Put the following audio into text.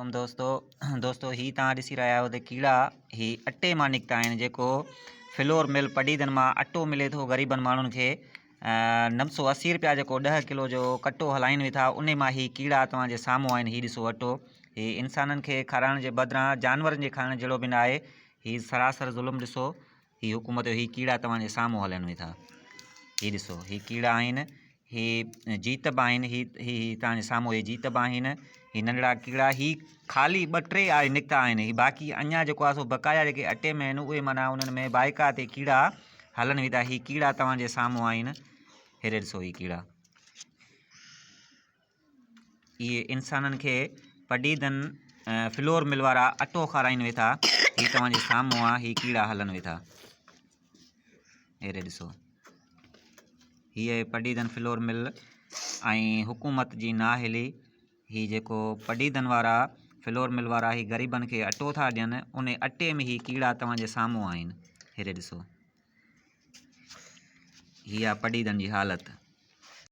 वालेकुम दोस्तों ही तव्हां ॾिसी रहिया आहियो त कीड़ा ही अटे मां निकिता आहिनि जेको फ्लोर मिल पडीदनि मां अटो मिले थो ग़रीबनि माण्हुनि खे 980 रुपया जेको 10 किलो जो कटो हलाइनि वेठा उन मां ही कीड़ा तव्हांजे साम्हूं आहिनि। हीउ ॾिसो अटो ही इंसाननि खे खाराइण जे बदिरां जानवरनि जे खाइण जहिड़ो बि न आहे। हीउ सरासर ज़ुल्म ॾिसो ही हुकूमत ही कीड़ा तव्हांजे साम्हूं हलनि वेठा। ही ॾिसो ही कीड़ा आहिनि, ही जीतब आहिनि, ही तव्हांजे साम्हूं ही जीतब आहिनि। ही नंढड़ा कीड़ा ही ख़ाली 2-3 आहे निकिता आहिनि। ही बाक़ी अञा जेको आहे सो बक़ाया जेके अटे में आहिनि उहे माना उन्हनि में बाइका ते कीड़ा हलनि वेठा। ही कीड़ा तव्हांजे साम्हूं आहिनि। हेॾे ॾिसो ही कीड़ा इहे इंसाननि खे पडीदनि फ्लोर मिल वारा अटो खाराइनि वेठा। ही तव्हांजे साम्हूं आहे, ही कीड़ा हलनि वेठा। हेॾे ॾिसो हीअ पडीदनि फ्लोर मिल ऐं हुकूमत जी नाहिली। ही जेको पडीदनि वारा फ्लोर मिल वारा ही ग़रीबनि खे अटो था ॾियनि उन अटे में ही कीड़ा तव्हांजे साम्हूं आहिनि। हेॾे ॾिसो हीअ आहे पडीदनि जी हालति।